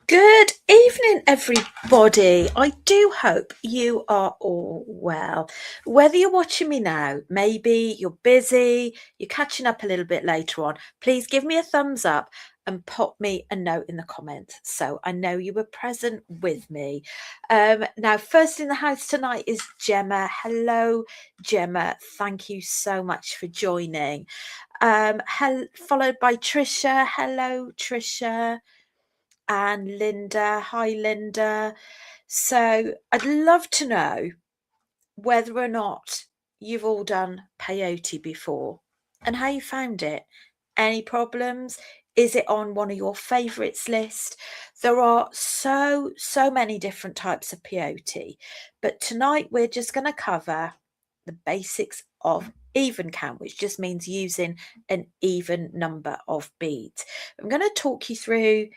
Good evening, everybody. I do hope you are all well. Whether you're watching me now, maybe you're busy, you're catching up a little bit later on, please give me a thumbs up and pop me a note in the comments so I know you were present with me. Now, first in the house tonight is Gemma. Hello, Gemma. Thank you so much for joining. Followed by Trisha. Hello, Trisha. And Linda. Hi, Linda. So I'd love to know whether or not you've all done peyote before and how you found it. Any problems? Is it on one of your favourites list? There are so many different types of peyote, but tonight we're just going to cover the basics of even count, which just means using an even number of beads. I'm going to talk you through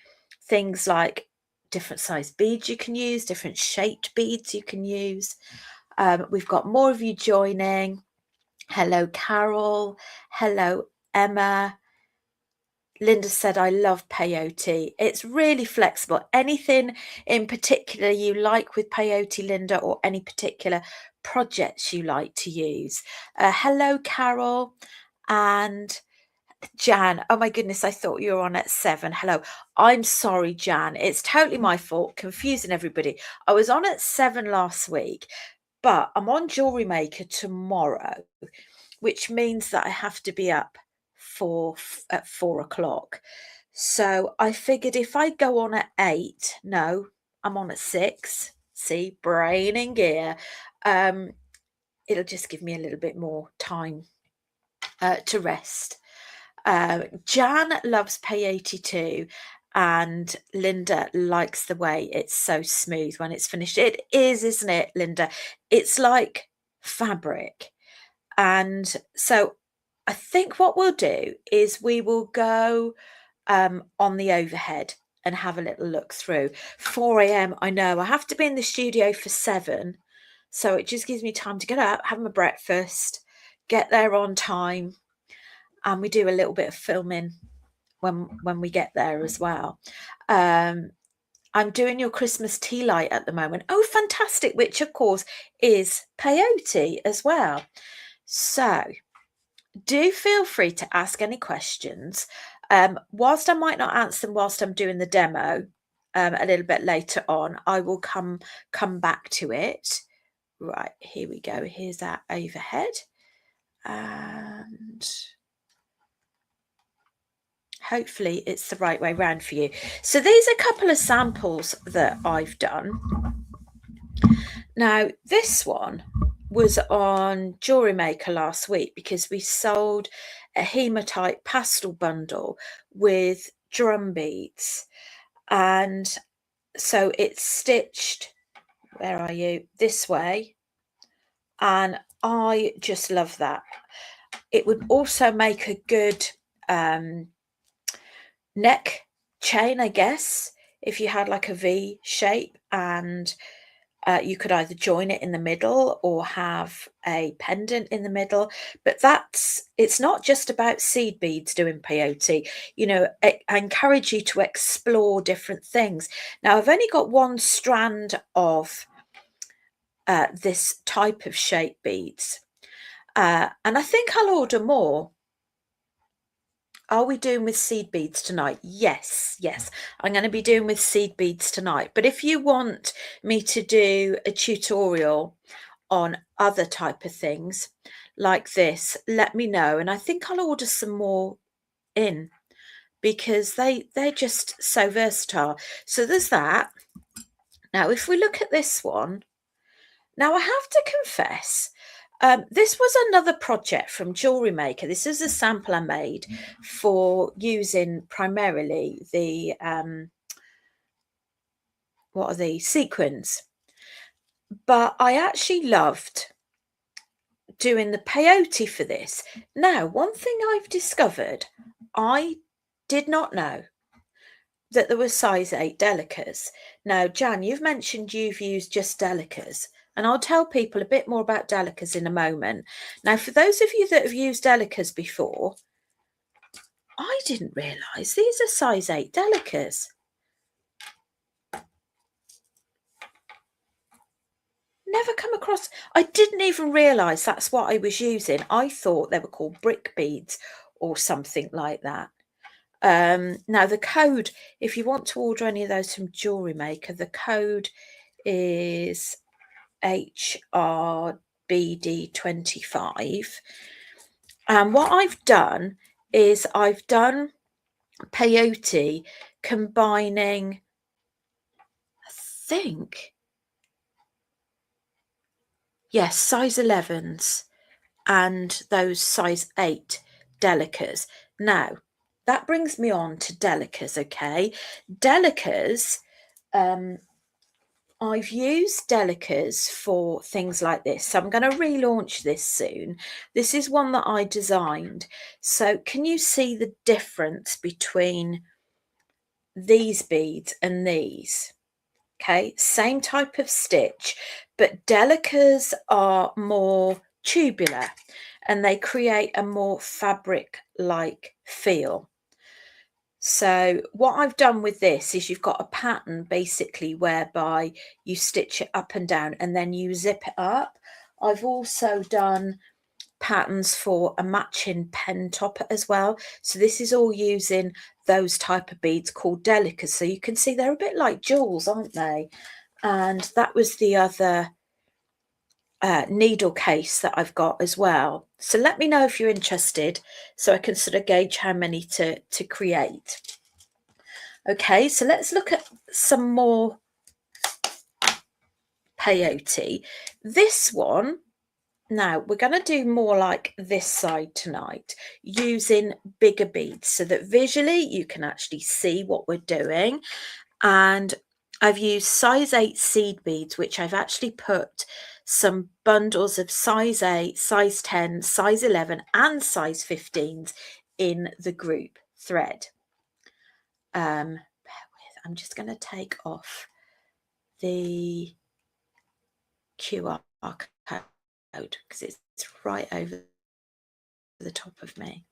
things like different size beads you can use, different shaped beads you can use. We've got more of you joining. Hello, Carol. Hello, Emma. Linda said, I love peyote. It's really flexible. Anything in particular you like with peyote, Linda, or any particular projects you like to use? Hello, Carol. And Jan, oh my goodness, I thought you were on at 7. Hello. I'm sorry, Jan. It's totally my fault, confusing everybody. I was on at 7 last week, but I'm on Jewelry Maker tomorrow, which means that I have to be up at 4 o'clock. So I figured if I go on at 8, no, I'm on at 6. See, brain in gear. It'll just give me a little bit more time to rest. Jan loves peyote too, and Linda likes the way it's so smooth when it's finished. It is, isn't it, Linda? It's like fabric. And so I think what we'll do is we will go on the overhead and have a little look through. 4 a.m. I know I have to be in the studio for 7, so it just gives me time to get up, have my breakfast, get there on time, and we do a little bit of filming when we get there as well. I'm doing your Christmas tea light at the moment. Oh, fantastic, which of course is peyote as well. So do feel free to ask any questions. Whilst I might not answer them whilst I'm doing the demo, a little bit later on, I will come back to it. Right, here we go. Here's our overhead. And hopefully it's the right way round for you. So these are a couple of samples that I've done. Now, this one was on Jewelry Maker last week because we sold a hematite pastel bundle with drum beads. And so it's stitched, where are you? This way. And I just love that. It would also make a good neck chain, I guess, if you had like a V shape, and you could either join it in the middle or have a pendant in the middle. But it's not just about seed beads doing peyote. You know, I encourage you to explore different things. Now, I've only got one strand of this type of shape beads, and I think I'll order more. Are we doing with seed beads tonight? Yes, I'm going to be doing with seed beads tonight. But if you want me to do a tutorial on other type of things like this, let me know. And I think I'll order some more in because they're just so versatile. So there's that. Now, if we look at this one, now I have to confess, this was another project from Jewelry Maker. This is a sample I made for using primarily the, what are these? Sequins. But I actually loved doing the peyote for this. Now, one thing I've discovered, I did not know that there were size 8 delicas. Now, Jan, you've mentioned you've used just delicas. And I'll tell people a bit more about delicas in a moment. Now, for those of you that have used delicas before, I didn't realise these are size 8 delicas. Never come across. I didn't even realise that's what I was using. I thought they were called brick beads or something like that. Now the code, if you want to order any of those from Jewelry Maker, the code is HRBD25. And what I've done is I've done peyote combining, I think, yes, size 11s and those size 8 delicas. Now, that brings me on to delicas, okay? Delicas, I've used delicas for things like this. So I'm going to relaunch this soon. This is one that I designed. So can you see the difference between these beads and these? Okay, same type of stitch, but delicas are more tubular and they create a more fabric-like feel. So what I've done with this is you've got a pattern basically whereby you stitch it up and down and then you zip it up. I've also done patterns for a matching pen topper as well. So this is all using those type of beads called delicas. So you can see they're a bit like jewels, aren't they? And that was the other needle case that I've got as well. So let me know if you're interested so I can sort of gauge how many to create. Okay, so let's look at some more peyote. This one, now we're going to do more like this side tonight using bigger beads so that visually you can actually see what we're doing. And I've used size 8 seed beads, which I've actually put some bundles of size 8, size 10, size 11 and size 15s in the group thread. Bear with, I'm just going to take off the QR code because it's right over the top of me.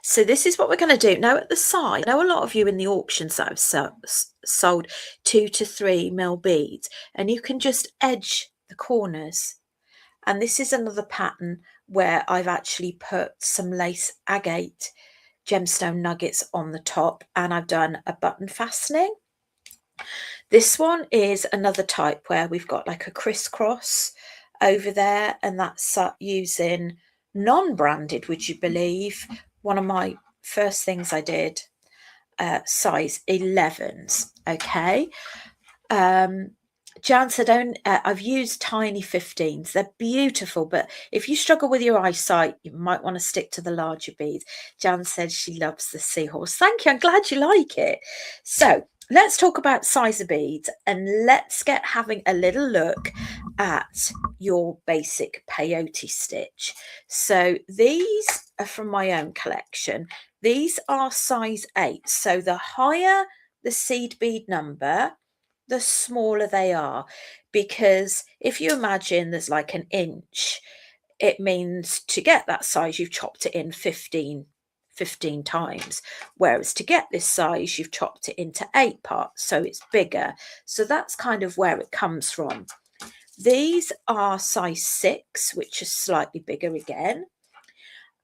So this is what we're going to do. Now at the side, I know a lot of you in the auctions that have sold 2 to 3 mil beads, and you can just edge the corners. And this is another pattern where I've actually put some lace agate gemstone nuggets on the top, and I've done a button fastening. This one is another type where we've got like a crisscross over there, and that's using non-branded, would you believe? One of my first things I did, size 11s. Okay. Jan said, I've used tiny 15s. They're beautiful, but if you struggle with your eyesight, you might want to stick to the larger beads. Jan said she loves the seahorse. Thank you. I'm glad you like it. So let's talk about size of beads and let's get having a little look at your basic peyote stitch. So these are from my own collection. These are size 8. So the higher the seed bead number, the smaller they are, because if you imagine there's like an inch, it means to get that size you've chopped it in 15 times, whereas to get this size you've chopped it into 8 parts, so it's bigger. So that's kind of where it comes from. These are size 6, which is slightly bigger again.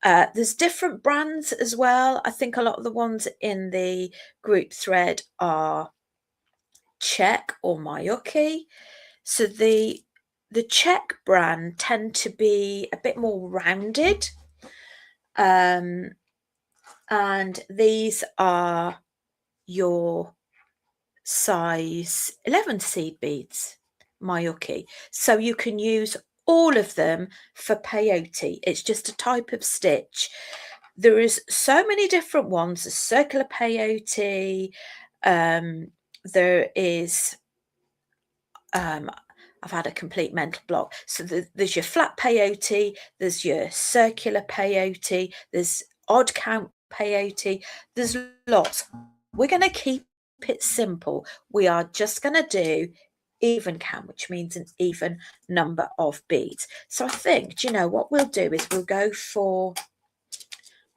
There's different brands as well. I think a lot of the ones in the group thread are Czech or Mayuki. So the Czech brand tend to be a bit more rounded. And these are your size 11 seed beads, Mayuki. So you can use all of them for peyote. It's just a type of stitch. There is so many different ones. There's circular peyote. There is I've had a complete mental block. So there's your flat peyote, there's your circular peyote, there's odd count peyote, there's lots. We're going to keep it simple. We are just going to do even count, which means an even number of beads. So I think, do you know what we'll do is we'll go for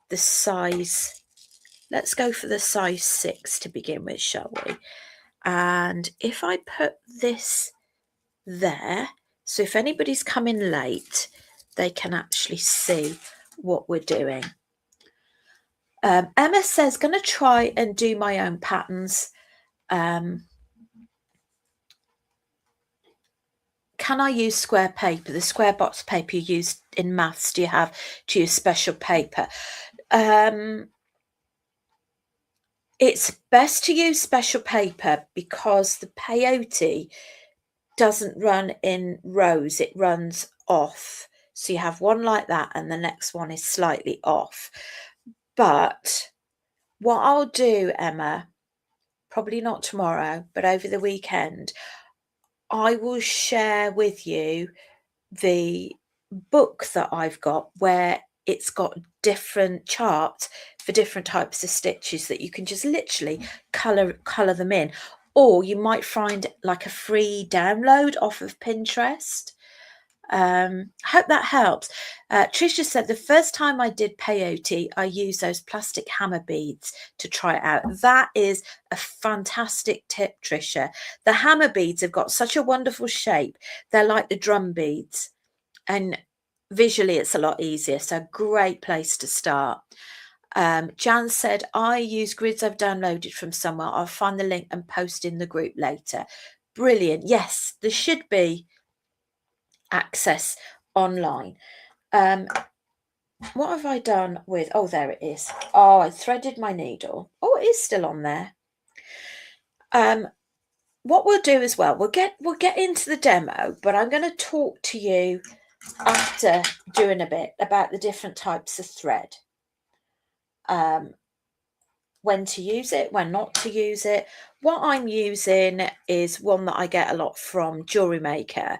the size, let's go for the size 6 to begin with, shall we? And if I put this there. So if anybody's coming late, they can actually see what we're doing. Emma says, going to try and do my own patterns. Can I use square paper, the square box paper you use in maths? Do you have to use special paper? It's best to use special paper because the peyote doesn't run in rows, it runs off. So you have one like that and the next one is slightly off. But what I'll do, Emma, probably not tomorrow, but over the weekend, I will share with you the book that I've got where it's got different charts for different types of stitches that you can just literally color them in, or you might find like a free download off of Pinterest. I hope that helps. Tricia said the first time I did peyote, I used those plastic hammer beads to try it out. That is a fantastic tip, Tricia. The hammer beads have got such a wonderful shape. They're like the drum beads, and visually it's a lot easier. So great place to start. Jan said, I use grids I've downloaded from somewhere. I'll find the link and post in the group later. Brilliant. Yes, there should be access online. What have I done with, oh, there it is. Oh, I threaded my needle. Oh, it is still on there. What we'll do as well, we'll get into the demo, but I'm going to talk to you after doing a bit about the different types of thread. When to use it, when not to use it. What I'm using is one that I get a lot from Jewelry Maker,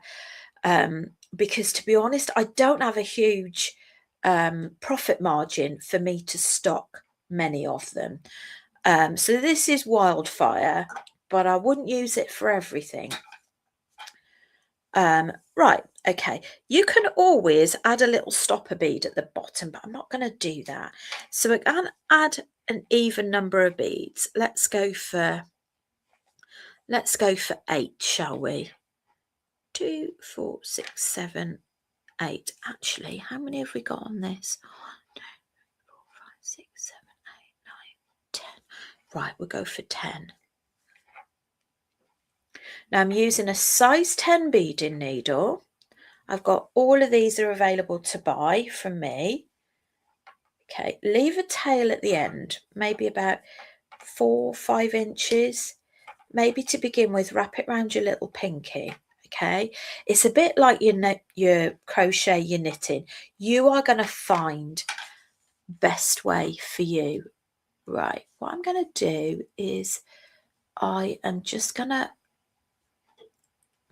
because to be honest, I don't have a huge profit margin for me to stock many of them. So this is Wildfire, but I wouldn't use it for everything. Right, okay, you can always add a little stopper bead at the bottom, but I'm not going to do that. So we're going to add an even number of beads. Let's go for 8, shall we? 2, 4, 6, 7, 8. Actually, how many have we got on this? 1, 2, 3, 4, 5, 6, 7, 8, 9, 10. Right, we'll go for 10. Now I'm using a size 10 beading needle. I've got all of these are available to buy from me. Okay, leave a tail at the end, maybe about 4 or 5 inches. Maybe to begin with, wrap it around your little pinky. Okay, it's a bit like your crochet, your knitting. You are going to find best way for you. Right, what I'm going to do is I am just going to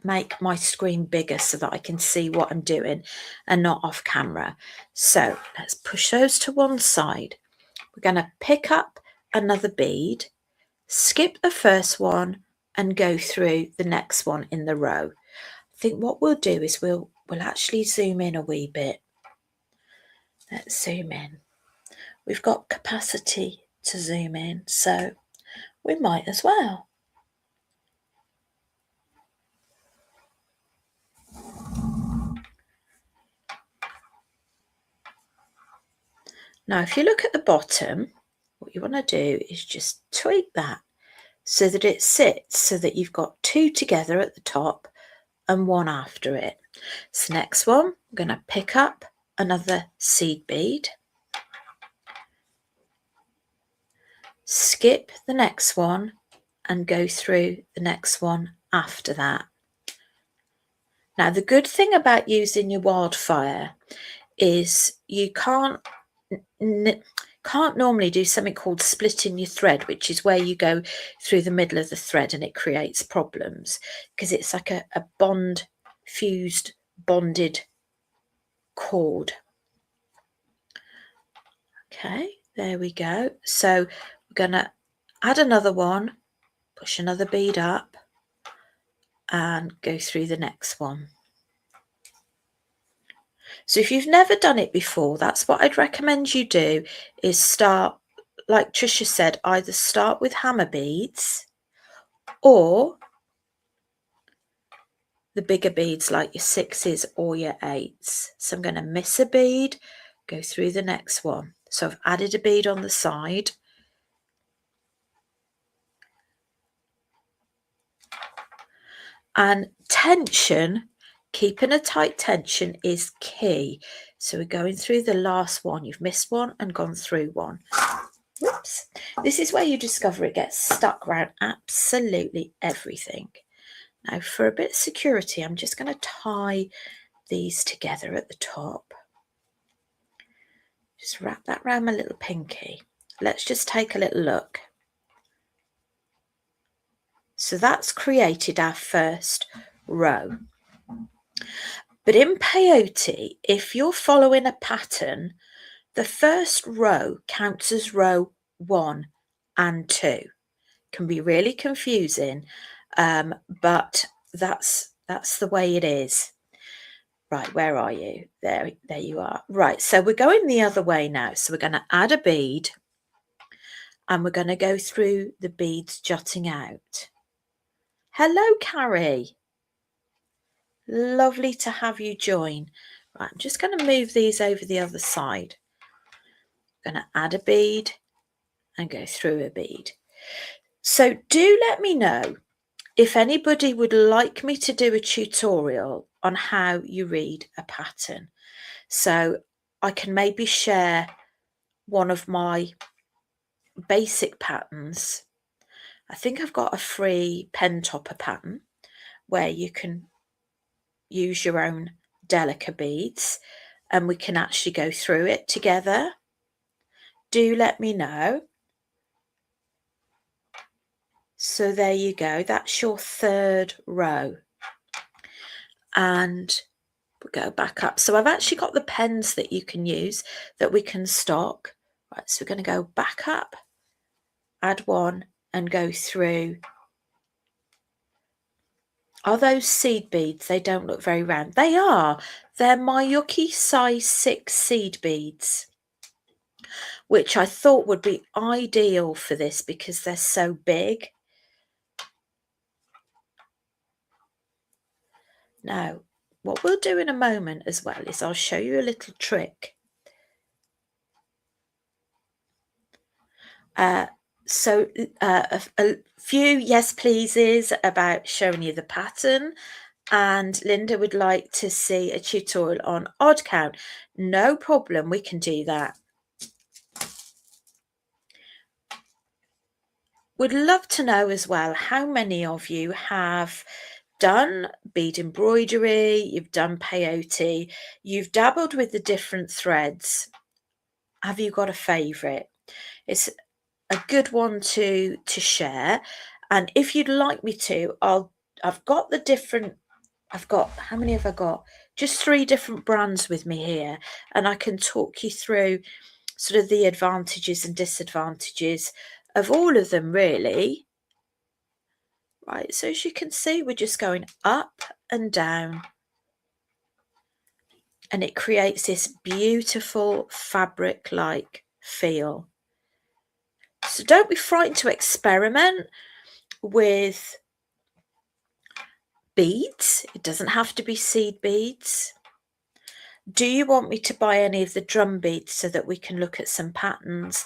make my screen bigger so that I can see what I'm doing and not off camera. So let's push those to one side. We're going to pick up another bead, skip the first one and go through the next one in the row. I think what we'll do is we'll actually zoom in a wee bit. Let's zoom in. We've got capacity to zoom in, so we might as well. Now, if you look at the bottom, what you want to do is just tweak that so that it sits so that you've got 2 together at the top and 1 after it. So next one, I'm going to pick up another seed bead, skip the next one and go through the next one after that. Now, the good thing about using your Wildfire is you can't normally do something called splitting your thread, which is where you go through the middle of the thread and it creates problems because it's like a bonded cord. Okay, there we go. So we're going to add another one, push another bead up and go through the next one. So if you've never done it before, that's what I'd recommend you do, is start, like Tricia said, either start with hammer beads or the bigger beads like your 6s or your 8s. So I'm going to miss a bead, go through the next one. So I've added a bead on the side. And tension, keeping a tight tension is key. So we're going through the last one. You've missed one and gone through one. Whoops. This is where you discover it gets stuck around absolutely everything. Now for a bit of security, I'm just going to tie these together at the top. Just wrap that around my little pinky. Let's just take a little look. So that's created our first row. But in peyote, if you're following a pattern, the first row counts as row 1 and 2. Can be really confusing, but that's the way it is. Right, where are you? There you are. Right, so we're going the other way now. So we're going to add a bead and we're going to go through the beads jutting out. Hello, Carrie. Lovely to have you join. Right, I'm just going to move these over the other side. I'm going to add a bead and go through a bead. So do let me know if anybody would like me to do a tutorial on how you read a pattern. So I can maybe share one of my basic patterns. I think I've got a free pen topper pattern where you can use your own Delica beads and we can actually go through it together. Do let me know. So there you go, that's your third row. And we'll go back up. So I've actually got the pens that you can use that we can stock. Right, so we're going to go back up, add one and go through. Are those seed beads? They don't look very round. They are. They're Mayuki size 6 seed beads, which I thought would be ideal for this because they're so big. Now, what we'll do in a moment as well is I'll show you a little trick. So a few yes pleases about showing you the pattern, and Linda would like to see a tutorial on odd count. No problem, we can do that. Would love to know as well how many of you have done bead embroidery, you've done peyote, you've dabbled with the different threads. Have you got a favourite? It's a good one to share, and if you'd like me to, I've got the different, how many have I got? Just 3 different brands with me here, and I can talk you through sort of the advantages and disadvantages of all of them really. Right, so as you can see, we're just going up and down and it creates this beautiful fabric-like feel. So don't be frightened to experiment with beads. It doesn't have to be seed beads. Do you want me to buy any of the drum beads so that we can look at some patterns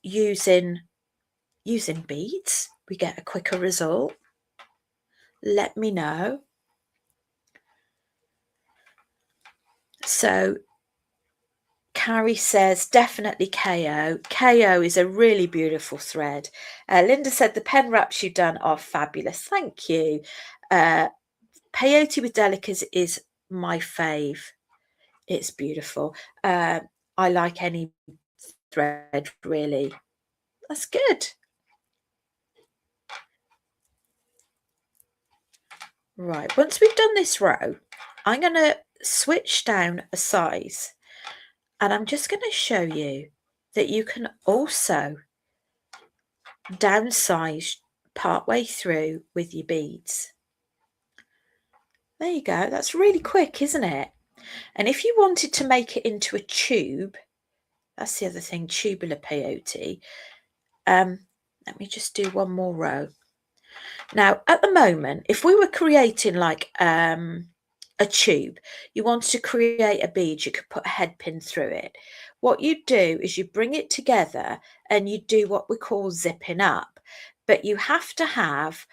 using beads? We get a quicker result. Let me know. So Carrie says definitely KO. KO is a really beautiful thread. Linda said the pen wraps you've done are fabulous. Thank you. Peyote with Delicas is my fave. It's beautiful. I like any thread really. That's good. Right, once we've done this row, I'm going to switch down a size and I'm just going to show you that you can also downsize partway through with your beads. There you go. That's really quick, isn't it? And if you wanted to make it into a tube, that's the other thing, tubular peyote. Let me just do one more row. Now, at the moment, if we were creating like a tube, you wanted to create a bead, you could put a head pin through it. What you do is you bring it together and you do what we call zipping up, but you have to have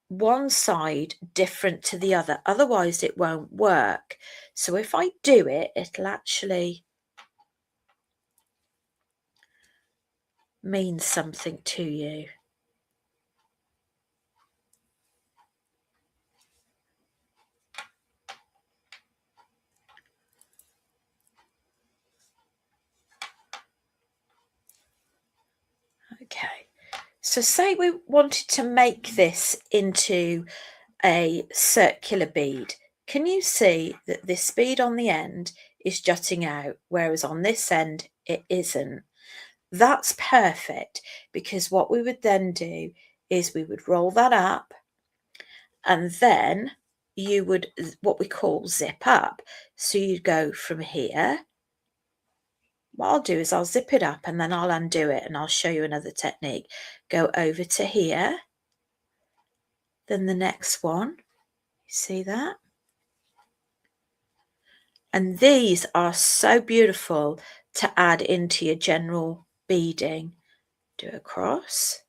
one side different to the other, otherwise it won't work. So if I do it, it'll actually mean something to you. Okay, so say we wanted to make this into a circular bead. Can you see that this bead on the end is jutting out, whereas on this end it isn't? That's perfect, because what we would then do is we would roll that up, and then you would what we call zip up. So you'd go from here. What I'll do is I'll zip it up and then I'll undo it and I'll show you another technique. Go over to here, then the next one. You see that? And these are so beautiful to add into your general beading. Do across,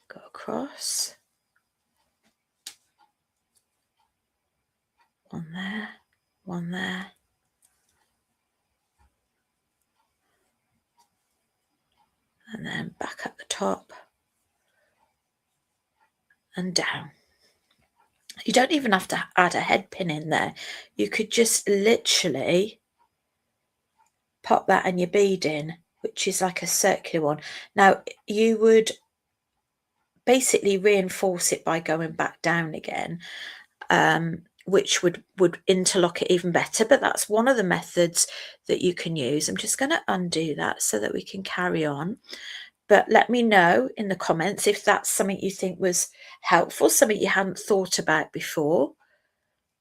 go across, one there, and then back at the top and down. You don't even have to add a head pin in there. You could just literally pop that in your beading, which is like a circular one. Now you would basically reinforce it by going back down again, which would interlock it even better, but that's one of the methods that you can use. I'm just going to undo that so that we can carry on. But let me know in the comments if that's something you think was helpful, something you hadn't thought about before.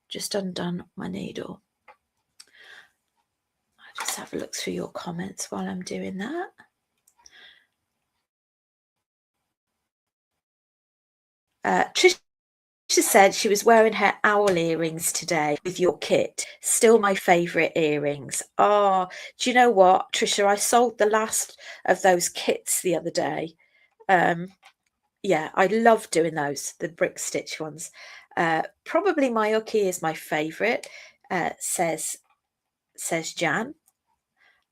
Just undone my needle. I'll just have a look through your comments while I'm doing that. Tricia said she was wearing her owl earrings today with your kit. Still my favourite earrings. Oh, do you know what, Tricia? I sold the last of those kits the other day. Yeah, I love doing those, the brick stitch ones. Probably Mayuki is my favourite, says Jan.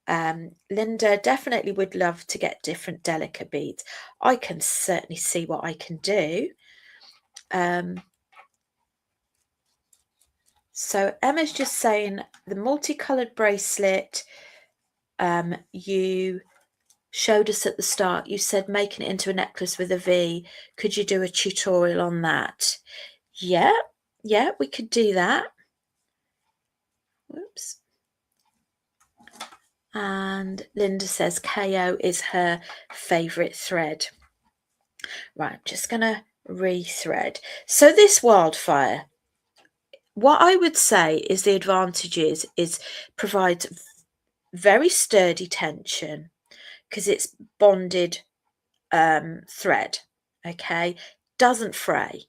Linda definitely would love to get different delicate beads. I can certainly see what I can do. So Emma's just saying the multicolored bracelet you showed us at the start, you said making it into a necklace with a V. Could you do a tutorial on that? Yeah, we could do that. Whoops. And Linda says KO is her favourite thread. Right, I'm just going to rethread. So this wildfire, what I would say is the advantages is provides very sturdy tension because it's bonded thread, okay, doesn't fray.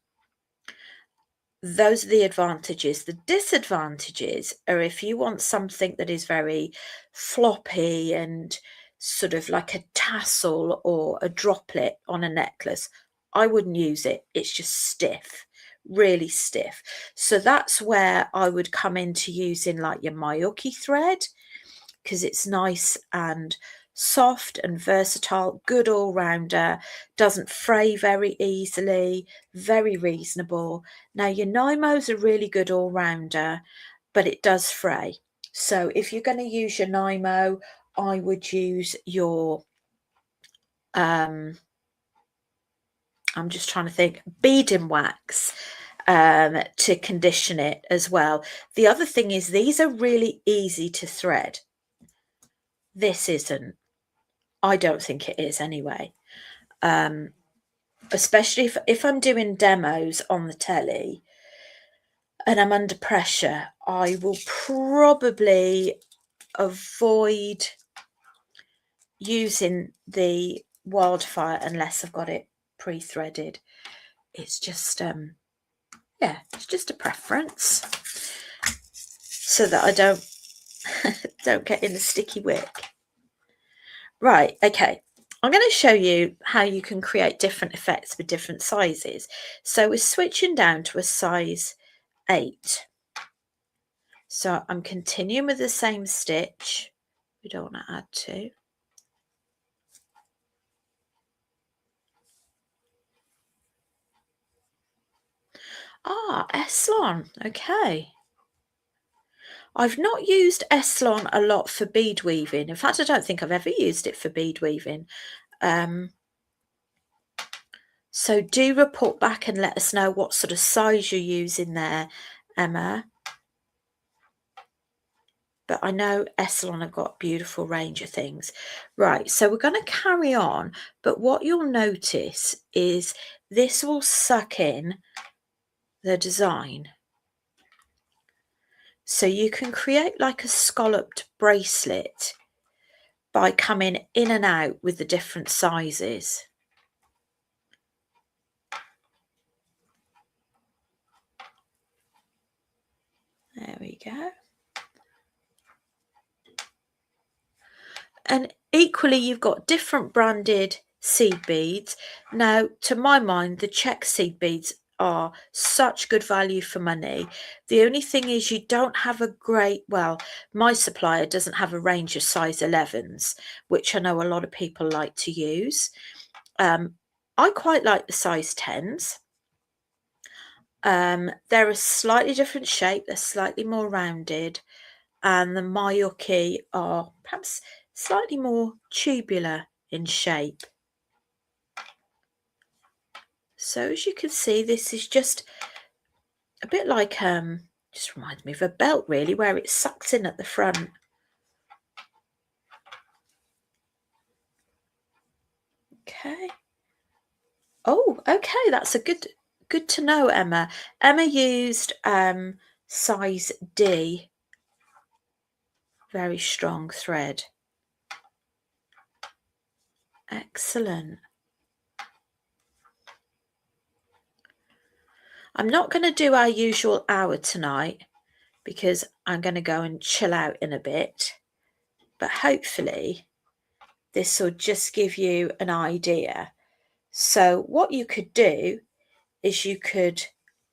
Those are the advantages. The disadvantages are if you want something that is very floppy and sort of like a tassel or a droplet on a necklace, I wouldn't use it. It's just stiff, really stiff. So that's where I would come into using like your Mayuki thread, because it's nice and soft and versatile, good all-rounder, doesn't fray very easily, very reasonable. Now your Nymo's a really good all-rounder, but it does fray. So if you're going to use your Nymo, I would use your I'm just trying to think, beading wax to condition it as well. The other thing is these are really easy to thread. This isn't. I don't think it is anyway. Especially if I'm doing demos on the telly and I'm under pressure, I will probably avoid using the wildfire unless I've got it pre-threaded. It's just yeah, it's just a preference, so that I don't don't get in a sticky wick. Right, okay. I'm going to show you how you can create different effects with different sizes. So we're switching down to a size 8. So I'm continuing with the same stitch. We don't want to add to. Ah, Eslon, okay. I've not used Eslon a lot for bead weaving. In fact, I don't think I've ever used it for bead weaving. So do report back and let us know what sort of size you're using there, Emma. But I know Eslon have got a beautiful range of things. Right, so we're going to carry on, but what you'll notice is this will suck in the design. So you can create like a scalloped bracelet by coming in and out with the different sizes. There we go. And equally, you've got different branded seed beads. Now, to my mind, the check seed beads are such good value for money. The only thing is you don't have a great, well, my supplier doesn't have a range of size 11s, which I know a lot of people like to use. I quite like the size 10s. They're a slightly different shape. They're slightly more rounded. And the Mayuki are perhaps slightly more tubular in shape. So as you can see, this is just a bit like, just reminds me of a belt really, where it sucks in at the front. Okay. Oh, okay, that's a good to know, Emma. Emma used size D, very strong thread. Excellent. I'm not going to do our usual hour tonight because I'm going to go and chill out in a bit, but hopefully this will just give you an idea. So what you could do is you could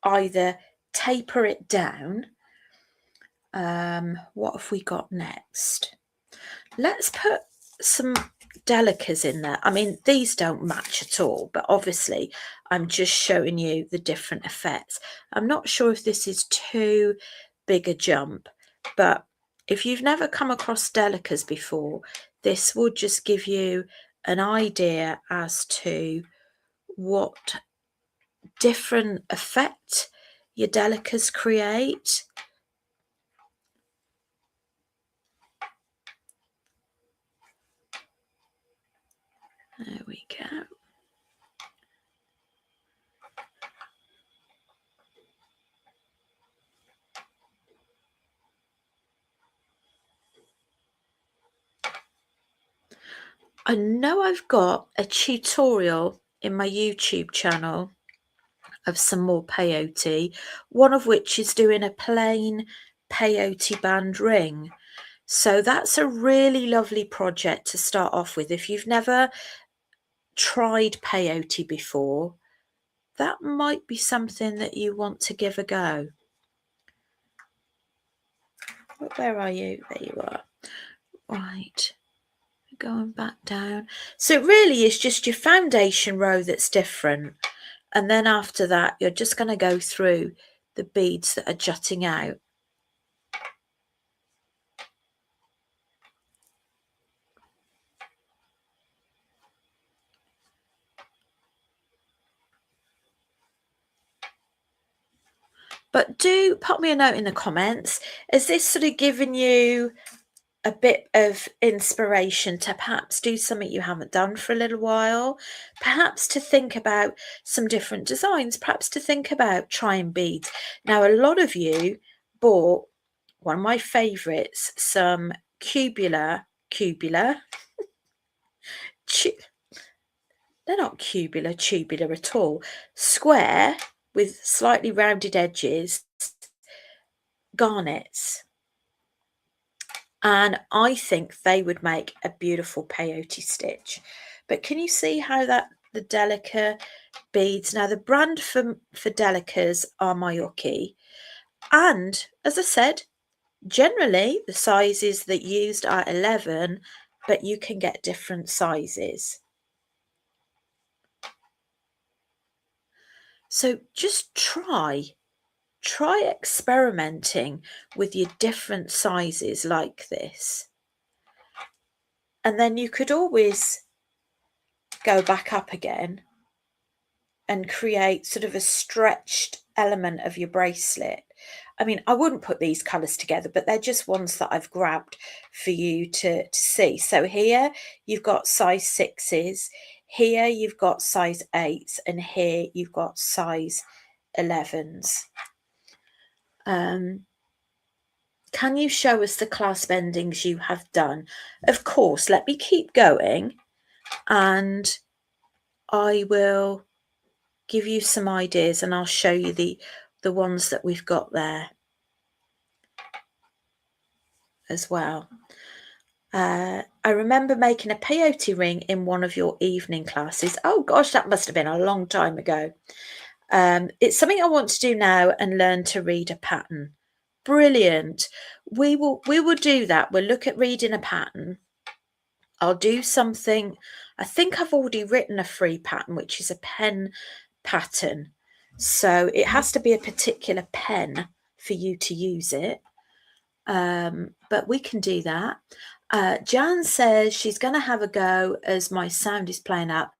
either taper it down. What have we got next? Let's put some delicas in there. I mean, these don't match at all, but obviously I'm just showing you the different effects. I'm not sure if this is too big a jump, but if you've never come across delicas before, this will just give you an idea as to what different effect your delicas create. There we go. I know I've got a tutorial in my YouTube channel of some more peyote, one of which is doing a plain peyote band ring. So that's a really lovely project to start off with. If you've never tried peyote before, that might be something that you want to give a go. Where are you? There you are. Right, going back down. So it really is just your foundation row that's different. And then after that, you're just going to go through the beads that are jutting out. But do pop me a note in the comments. Has this sort of given you a bit of inspiration to perhaps do something you haven't done for a little while? Perhaps to think about some different designs, perhaps to think about trying beads. Now, a lot of you bought one of my favourites, some cubular, they're not tubular at all, square with slightly rounded edges, garnets. And I think they would make a beautiful peyote stitch. But can you see how that the Delica beads, now the brand for Delicas are Mayuki, and as I said, generally the sizes that used are 11, but you can get different sizes. So just try experimenting with your different sizes like this, and then you could always go back up again and create sort of a stretched element of your bracelet. I mean, I wouldn't put these colours together, but they're just ones that I've grabbed for you to see. So here you've got size 6s, here you've got size 8s, and here you've got size 11s. Can you show us the clasp endings you have done? Of course, let me keep going and I will give you some ideas, and I'll show you the ones that we've got there as well. I remember making a peyote ring in one of your evening classes. Oh gosh, that must have been a long time ago. It's something I want to do now and learn to read a pattern. Brilliant. We will do that. We'll look at reading a pattern. I'll do something. I think I've already written a free pattern, which is a pen pattern. So it has to be a particular pen for you to use it. But we can do that. Jan says she's going to have a go as my sound is playing up.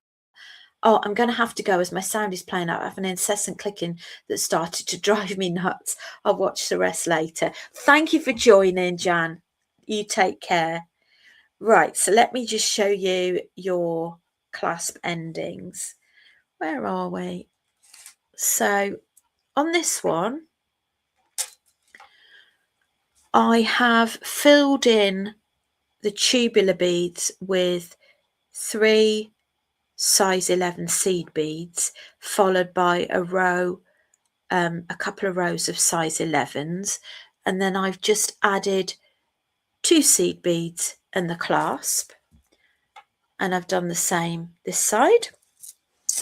Oh, I'm going to have to go as my sound is playing out. I have an incessant clicking that started to drive me nuts. I'll watch the rest later. Thank you for joining, Jan. You take care. Right, so let me just show you your clasp endings. Where are we? So on this one, I have filled in the tubular beads with 3 size 11 seed beads, followed by a row, a couple of rows of size 11s, and then I've just added 2 seed beads and the clasp, and I've done the same this side.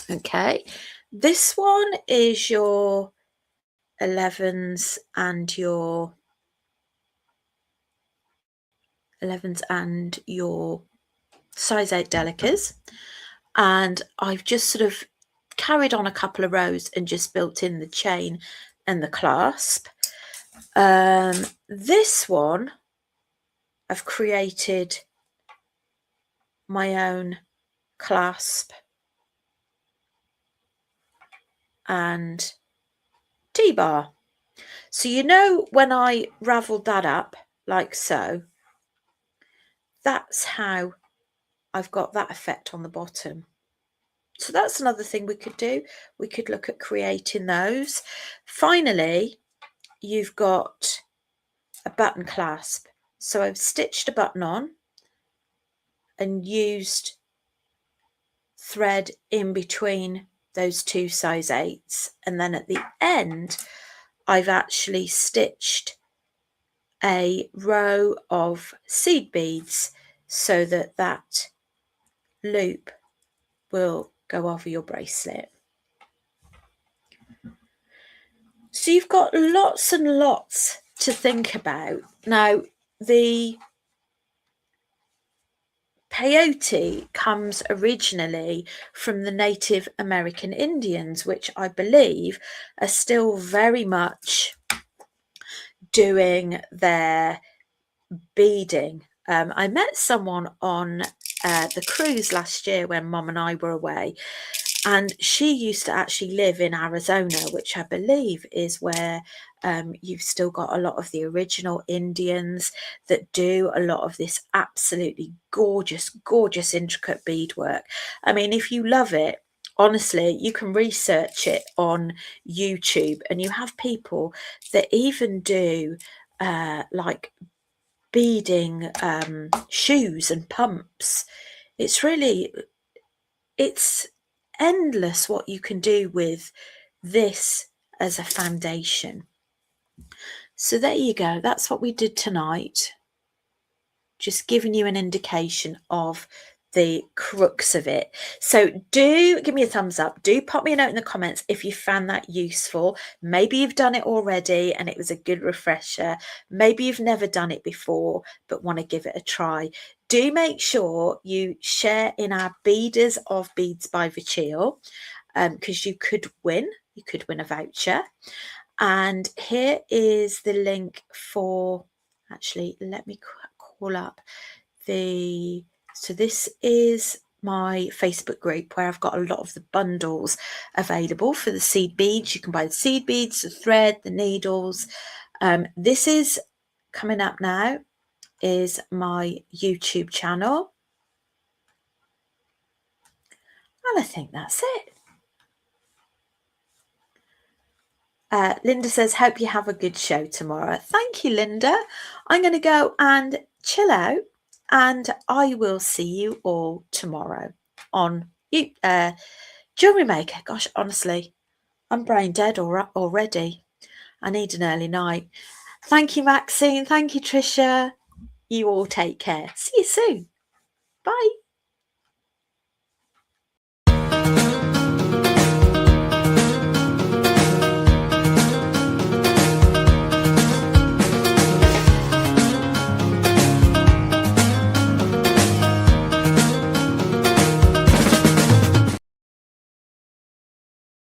Okay, this one is your 11s and your size 8 delicas, and I've just sort of carried on a couple of rows and just built in the chain and the clasp. This one I've created my own clasp and T-bar. So you know when I ravelled that up like so, that's how I've got that effect on the bottom. So that's another thing we could do. We could look at creating those. Finally, you've got a button clasp. So I've stitched a button on and used thread in between those 2 size 8s, and then at the end I've actually stitched a row of seed beads so that that loop will go over your bracelet. So you've got lots and lots to think about. Now, the peyote comes originally from the Native American Indians, which I believe are still very much doing their beading. I met someone on the cruise last year when Mum and I were away, and she used to actually live in Arizona, which I believe is where you've still got a lot of the original Indians that do a lot of this absolutely gorgeous, gorgeous, intricate beadwork. I mean, if you love it, honestly, you can research it on YouTube, and you have people that even do like beading shoes and pumps. It's endless what you can do with this as a foundation. So there you go. That's what we did tonight. Just giving you an indication of the crux of it. So do give me a thumbs up. Do pop me a note in the comments if you found that useful. Maybe you've done it already and it was a good refresher. Maybe you've never done it before but want to give it a try. Do make sure you share in our Beaders of Beads by Verchiel, because you could win. You could win a voucher. And here is the link for, actually, let me call up the, so this is my Facebook group where I've got a lot of the bundles available for the seed beads. You can buy the seed beads, the thread, the needles. This is coming up now is my YouTube channel. And I think that's it. Linda says, hope you have a good show tomorrow. Thank you, Linda. I'm going to go and chill out, and I will see you all tomorrow on Jewelry Maker. Gosh, honestly, I'm brain dead already. I need an early night. Thank you, Maxine. Thank you, Tricia. You all take care. See you soon. Bye.